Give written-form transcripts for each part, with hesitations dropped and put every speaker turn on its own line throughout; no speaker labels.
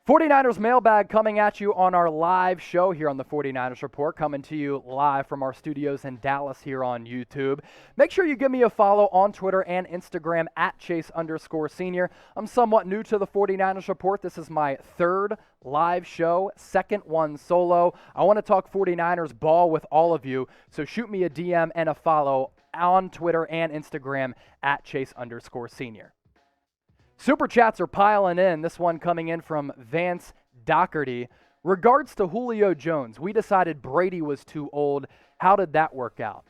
49ers Mailbag coming at you on our live show here on the 49ers Report, coming to you live from our studios in Dallas here on YouTube. Make sure you give me a follow on Twitter and Instagram at Chase_Senior. I'm somewhat new to the 49ers Report. This is my third live show, second one solo. I want to talk 49ers ball with all of you, so shoot me a DM and a follow on Twitter and Instagram at Chase_Senior. Super chats are piling in. This one coming in from Vance Doherty. Regards to Julio Jones, we decided Brady was too old. How did that work out?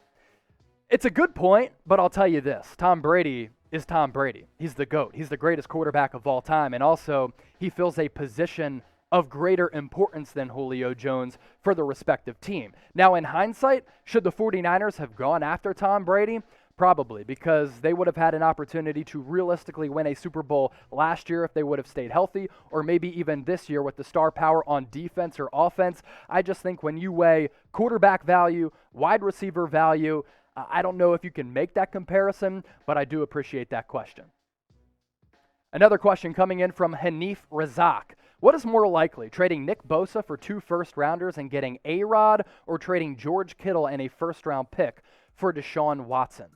It's a good point, but I'll tell you this. Tom Brady is Tom Brady. He's the GOAT. He's the greatest quarterback of all time, and also he fills a position of greater importance than Julio Jones for the respective team. Now, in hindsight, should the 49ers have gone after Tom Brady? Probably, because they would have had an opportunity to realistically win a Super Bowl last year if they would have stayed healthy, or maybe even this year with the star power on defense or offense. I just think when you weigh quarterback value, wide receiver value, I don't know if you can make that comparison, but I do appreciate that question. Another question coming in from Hanif Razak. What is more likely, trading Nick Bosa for 2 first-rounders and getting A-Rod, or trading George Kittle and a first-round pick for Deshaun Watson?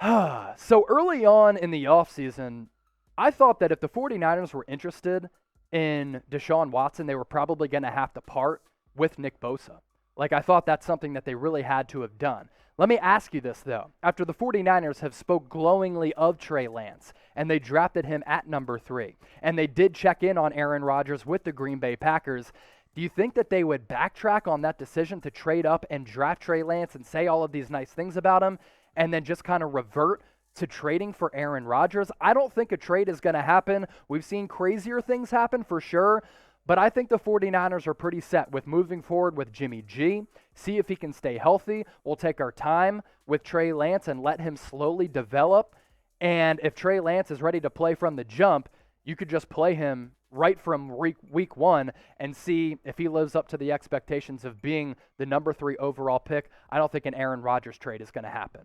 So early on in the offseason, I thought that if the 49ers were interested in Deshaun Watson, they were probably going to have to part with Nick Bosa. Like, I thought that's something that they really had to have done. Let me ask you this, though. After the 49ers have spoke glowingly of Trey Lance, and they drafted him at number 3, and they did check in on Aaron Rodgers with the Green Bay Packers, do you think that they would backtrack on that decision to trade up and draft Trey Lance and say all of these nice things about him, and then just kind of revert to trading for Aaron Rodgers? I don't think a trade is going to happen. We've seen crazier things happen for sure, but I think the 49ers are pretty set with moving forward with Jimmy G, see if he can stay healthy. We'll take our time with Trey Lance and let him slowly develop, and if Trey Lance is ready to play from the jump, you could just play him right from week 1 and see if he lives up to the expectations of being the number 3 overall pick. I don't think an Aaron Rodgers trade is going to happen.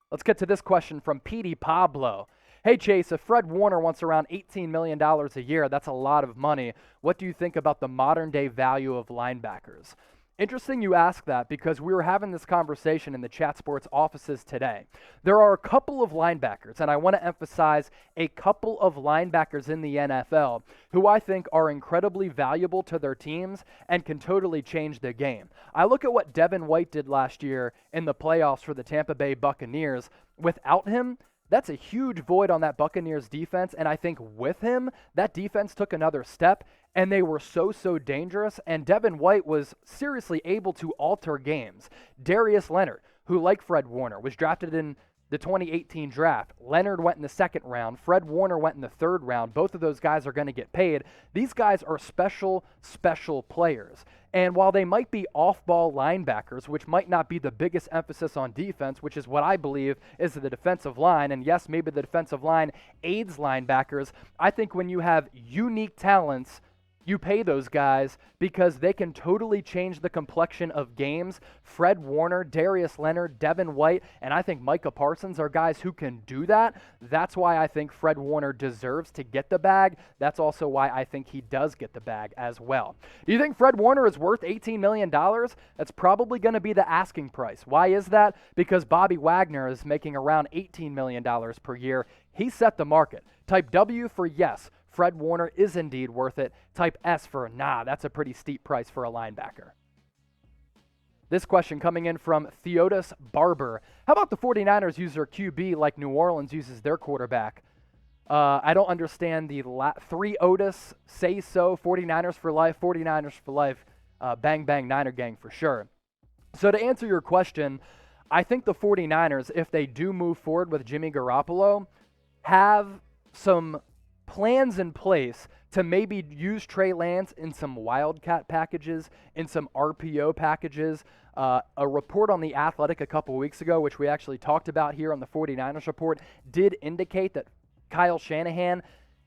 Let's get to this question from Petey Pablo. Hey, Chase, if Fred Warner wants around $18 million a year, that's a lot of money. What do you think about the modern-day value of linebackers? Interesting you ask that, because we were having this conversation in the Chat Sports offices today. There are a couple of linebackers, and I want to emphasize a couple of linebackers in the NFL who I think are incredibly valuable to their teams and can totally change the game. I look at what Devin White did last year in the playoffs for the Tampa Bay Buccaneers. Without him, that's a huge void on that Buccaneers defense, and I think with him, that defense took another step, and they were so dangerous, and Devin White was seriously able to alter games. Darius Leonard, who, like Fred Warner, was drafted in the 2018 draft. Leonard went in the 2nd round. Fred Warner went in the 3rd round. Both of those guys are going to get paid. These guys are special players. And while they might be off-ball linebackers, which might not be the biggest emphasis on defense, which is what I believe is the defensive line, and yes, maybe the defensive line aids linebackers, I think when you have unique talents, you pay those guys because they can totally change the complexion of games. Fred Warner, Darius Leonard, Devin White, and I think Micah Parsons are guys who can do that. That's why I think Fred Warner deserves to get the bag. That's also why I think he does get the bag as well. Do you think Fred Warner is worth $18 million? That's probably going to be the asking price. Why is that? Because Bobby Wagner is making around $18 million per year. He set the market. Type W for yes, Fred Warner is indeed worth it. Type S for nah, that's a pretty steep price for a linebacker. This question coming in from Theodus Barber. How about the 49ers use their QB like New Orleans uses their quarterback? I don't understand the 3 Otis, say so, 49ers for life, bang, bang, Niner gang for sure. So to answer your question, I think the 49ers, if they do move forward with Jimmy Garoppolo, have some plans in place to maybe use Trey Lance in some Wildcat packages, in some RPO packages. A report on The Athletic a couple weeks ago, which we actually talked about here on the 49ers Report, did indicate that Kyle Shanahan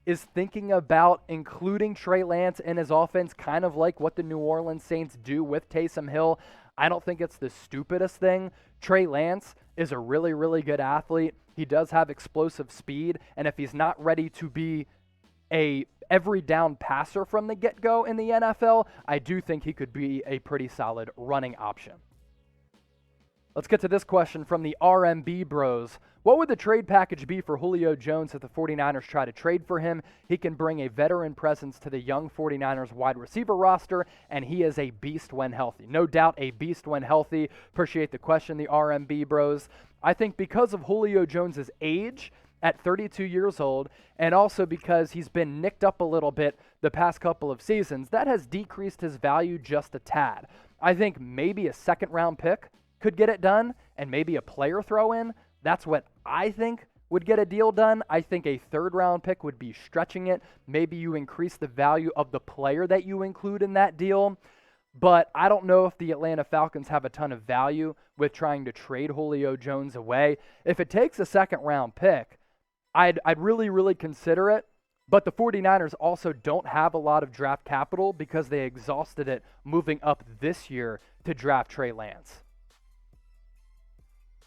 is thinking about including Trey Lance in his offense, kind of like what the New Orleans Saints do with Taysom Hill. I don't think it's the stupidest thing. Trey Lance is a really good athlete. He does have explosive speed, and if he's not ready to be a every down passer from the get-go in the NFL, I do think he could be a pretty solid running option. Let's get to this question from the RMB Bros. What would the trade package be for Julio Jones if the 49ers try to trade for him? He can bring a veteran presence to the young 49ers wide receiver roster, and he is a beast when healthy. No doubt a beast when healthy. Appreciate the question, the RMB Bros. I think because of Julio Jones' age at 32 years old, and also because he's been nicked up a little bit the past couple of seasons, that has decreased his value just a tad. I think maybe a second-round pick could get it done, and maybe a player throw in. That's what I think would get a deal done. I think a third-round pick would be stretching it. Maybe you increase the value of the player that you include in that deal. But I don't know if the Atlanta Falcons have a ton of value with trying to trade Julio Jones away. If it takes a second-round pick, I'd really, really consider it. But the 49ers also don't have a lot of draft capital because they exhausted it moving up this year to draft Trey Lance.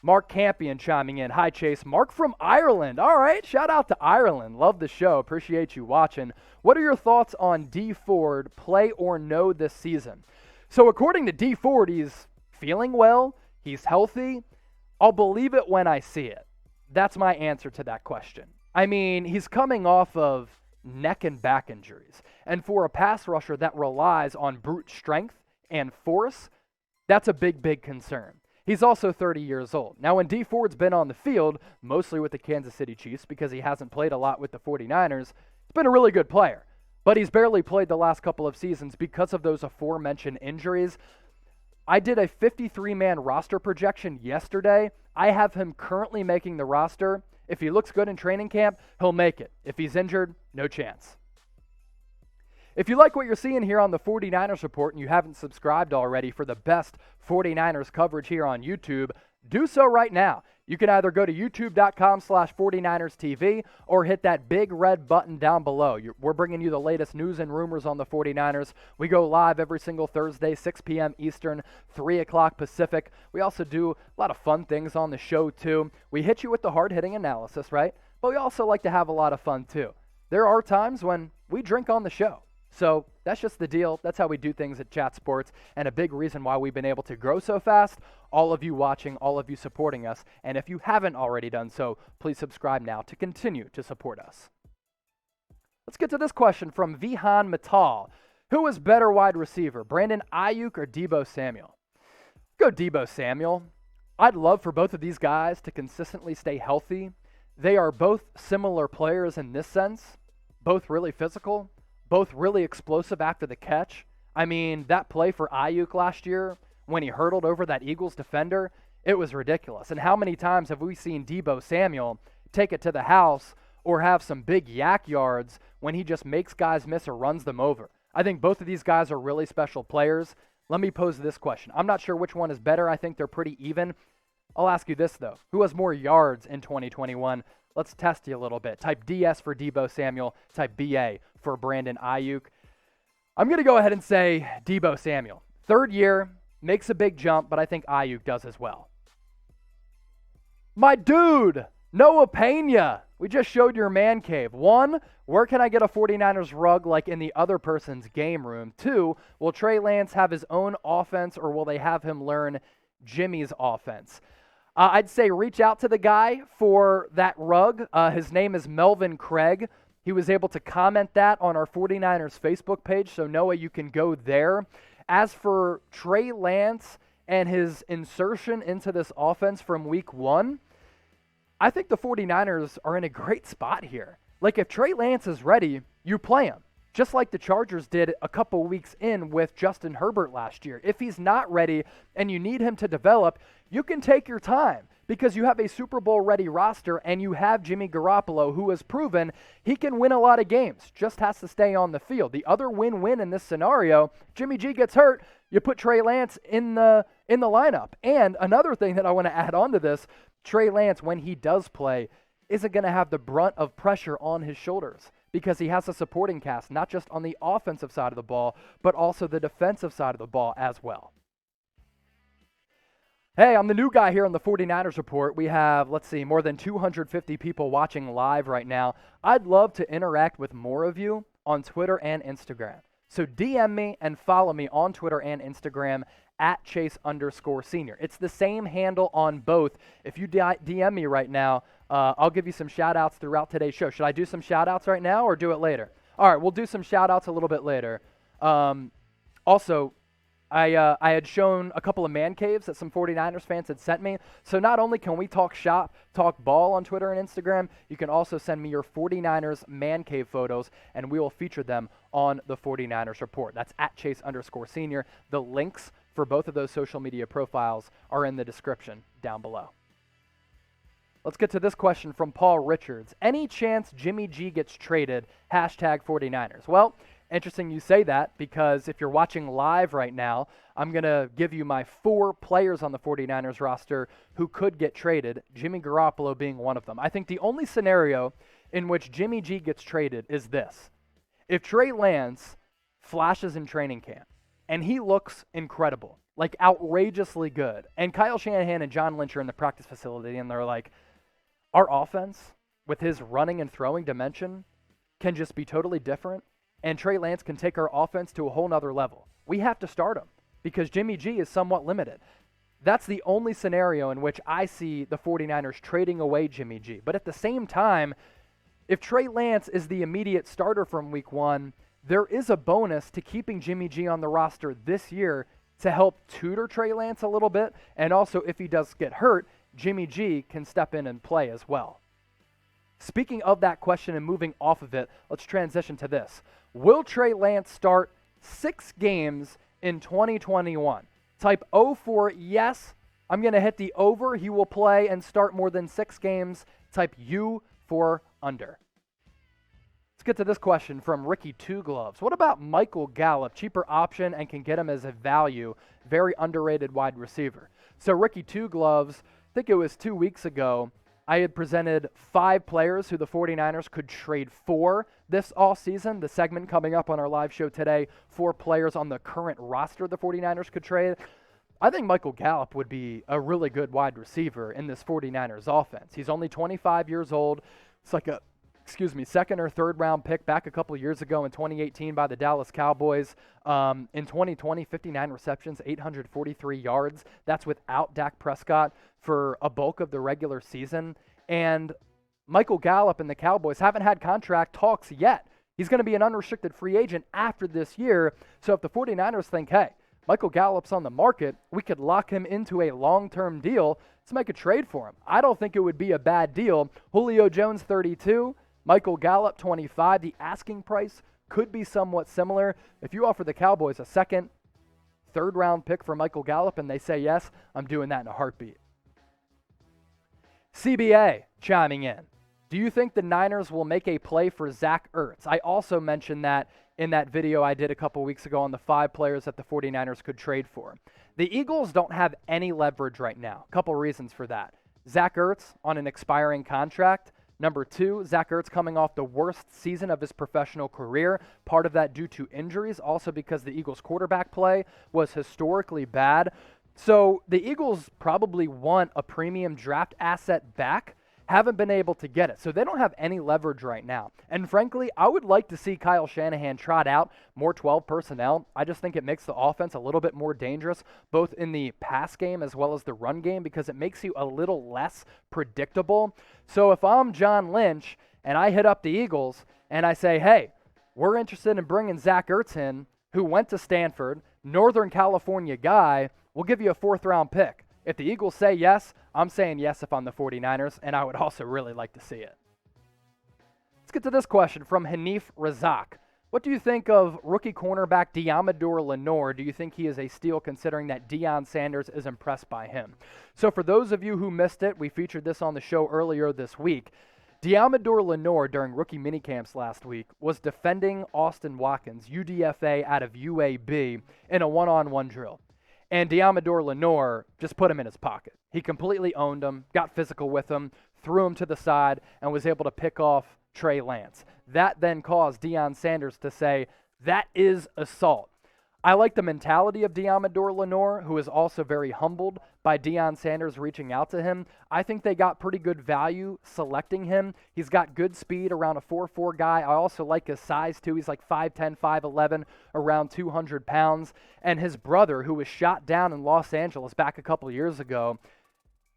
Mark Campion chiming in. Hi, Chase. Mark from Ireland. All right, shout out to Ireland. Love the show. Appreciate you watching. What are your thoughts on Dee Ford, play or no this season? So according to Dee Ford, he's feeling well. He's healthy. I'll believe it when I see it. That's my answer to that question. I mean, he's coming off of neck and back injuries. And for a pass rusher that relies on brute strength and force, that's a big, big concern. He's also 30 years old. Now, when Dee Ford's been on the field, mostly with the Kansas City Chiefs because he hasn't played a lot with the 49ers, he's been a really good player. But he's barely played the last couple of seasons because of those aforementioned injuries. I did a 53-man roster projection yesterday. I have him currently making the roster. If he looks good in training camp, he'll make it. If he's injured, no chance. If you like what you're seeing here on the 49ers Report and you haven't subscribed already for the best 49ers coverage here on YouTube, do so right now. You can either go to youtube.com/49erstv or hit that big red button down below. We're bringing you the latest news and rumors on the 49ers. We go live every single Thursday, 6 p.m. Eastern, 3 o'clock Pacific. We also do a lot of fun things on the show, too. We hit you with the hard-hitting analysis, right? But we also like to have a lot of fun, too. There are times when we drink on the show. So that's just the deal. That's how we do things at Chat Sports, and a big reason why we've been able to grow so fast. All of you watching, all of you supporting us, and if you haven't already done so, please subscribe now to continue to support us. Let's get to this question from Vihan Matal. Who is better wide receiver, Brandon Aiyuk or Deebo Samuel? Go Deebo Samuel. I'd love for both of these guys to consistently stay healthy. They are both similar players in this sense, both really physical, both really explosive after the catch. I mean, that play for Iuke last year when he hurdled over that Eagles defender, it was ridiculous. And how many times have we seen Deebo Samuel take it to the house or have some big yak yards when he just makes guys miss or runs them over? I think both of these guys are really special players. Let me pose this question. I'm not sure which one is better. I think they're pretty even. I'll ask you this, though. Who has more yards in 2021? Let's test you a little bit. Type DS for Deebo Samuel. Type BA for Brandon Aiyuk. I'm going to go ahead and say Deebo Samuel. Third year, makes a big jump, but I think Aiyuk does as well. My dude, Noah Pena. We just showed your man cave. 1, where can I get a 49ers rug like in the other person's game room? 2, will Trey Lance have his own offense or will they have him learn Jimmy's offense? I'd say reach out to the guy for that rug. His name is Melvin Craig. He was able to comment that on our 49ers Facebook page, so Noah, you can go there. As for Trey Lance and his insertion into this offense from week 1, I think the 49ers are in a great spot here. Like, if Trey Lance is ready, you play him. Just like the Chargers did a couple weeks in with Justin Herbert last year. If he's not ready and you need him to develop, you can take your time because you have a Super Bowl ready roster and you have Jimmy Garoppolo, who has proven he can win a lot of games, just has to stay on the field. The other win-win in this scenario, Jimmy G gets hurt, you put Trey Lance in the lineup. And another thing that I want to add on to this, Trey Lance, when he does play, isn't going to have the brunt of pressure on his shoulders, because he has a supporting cast, not just on the offensive side of the ball, but also the defensive side of the ball as well. Hey, I'm the new guy here on the 49ers Report. We have, more than 250 people watching live right now. I'd love to interact with more of you on Twitter and Instagram. So DM me and follow me on Twitter and Instagram at Chase_senior. It's the same handle on both. If you DM me right now, I'll give you some shout-outs throughout today's show. Should I do some shout-outs right now or do it later? All right, we'll do some shout-outs a little bit later. Also, I had shown a couple of man caves that some 49ers fans had sent me. So not only can we talk shop, talk ball on Twitter and Instagram, you can also send me your 49ers man cave photos, and we will feature them on the 49ers Report. That's at Chase_senior. The links for both of those social media profiles are in the description down below. Let's get to this question from Paul Richards. Any chance Jimmy G gets traded? Hashtag 49ers. Well, interesting you say that, because if you're watching live right now, I'm going to give you my 4 players on the 49ers roster who could get traded, Jimmy Garoppolo being one of them. I think the only scenario in which Jimmy G gets traded is this. If Trey Lance flashes in training camp and he looks incredible, like outrageously good, and Kyle Shanahan and John Lynch are in the practice facility and they're like, our offense with his running and throwing dimension can just be totally different, and Trey Lance can take our offense to a whole nother level. We have to start him because Jimmy G is somewhat limited. That's the only scenario in which I see the 49ers trading away Jimmy G. But at the same time, if Trey Lance is the immediate starter from week 1, there is a bonus to keeping Jimmy G on the roster this year to help tutor Trey Lance a little bit. And also, if he does get hurt, Jimmy G can step in and play as well. Speaking of that question and moving off of it, let's transition to this. Will Trey Lance start 6 games in 2021? Type O for yes. I'm going to hit the over. He will play and start more than 6 games. Type U for under. Let's get to this question from Ricky Two Gloves. What about Michael Gallup? Cheaper option and can get him as a value. Very underrated wide receiver. So Ricky Two Gloves, I think it was 2 weeks ago, I had presented 5 players who the 49ers could trade for this offseason. The segment coming up on our live show today, 4 players on the current roster the 49ers could trade. I think Michael Gallup would be a really good wide receiver in this 49ers offense. He's only 25 years old. It's like a, second or third round pick back a couple years ago in 2018 by the Dallas Cowboys. In 2020, 59 receptions, 843 yards. That's without Dak Prescott for a bulk of the regular season. And Michael Gallup and the Cowboys haven't had contract talks yet. He's going to be an unrestricted free agent after this year. So if the 49ers think, hey, Michael Gallup's on the market, we could lock him into a long-term deal to make a trade for him. I don't think it would be a bad deal. Julio Jones, 32. Michael Gallup, 25. The asking price could be somewhat similar. If you offer the Cowboys a second, third-round pick for Michael Gallup and they say yes, I'm doing that in a heartbeat. CBA chiming in. Do you think the Niners will make a play for Zach Ertz? I also mentioned that in that video I did a couple weeks ago on the 5 players that the 49ers could trade for. The Eagles don't have any leverage right now. A couple reasons for that. Zach Ertz on an expiring contract. Number 2, Zach Ertz coming off the worst season of his professional career, part of that due to injuries, also because the Eagles' quarterback play was historically bad. So the Eagles probably want a premium draft asset back, haven't been able to get it. So they don't have any leverage right now. And frankly, I would like to see Kyle Shanahan trot out more 12 personnel. I just think it makes the offense a little bit more dangerous, both in the pass game as well as the run game, because it makes you a little less predictable. So if I'm John Lynch and I hit up the Eagles and I say, hey, we're interested in bringing Zach Ertz in, who went to Stanford, Northern California guy, we'll give you a 4th-round pick. If the Eagles say yes, I'm saying yes if I'm the 49ers, and I would also really like to see it. Let's get to this question from Hanif Razak. What do you think of rookie cornerback Deommodore Lenoir? Do you think he is a steal considering that Deion Sanders is impressed by him? So for those of you who missed it, we featured this on the show earlier this week. Deommodore Lenoir during rookie minicamps last week was defending Austin Watkins, UDFA out of UAB, in a one-on-one drill. And Deommodore Lenoir just put him in his pocket. He completely owned him, got physical with him, threw him to the side, and was able to pick off Trey Lance. That then caused Deion Sanders to say, that is assault. I like the mentality of Deommodore Lenoir, who is also very humbled by Deion Sanders reaching out to him. I think they got pretty good value selecting him. He's got good speed, around a 4.4 guy. I also like his size, too. He's like 5'10", 5'11", around 200 pounds. And his brother, who was shot down in Los Angeles back a couple years ago,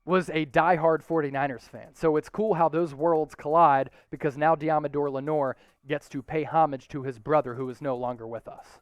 was a diehard 49ers fan. So it's cool how those worlds collide, because now Deommodore Lenoir gets to pay homage to his brother, who is no longer with us.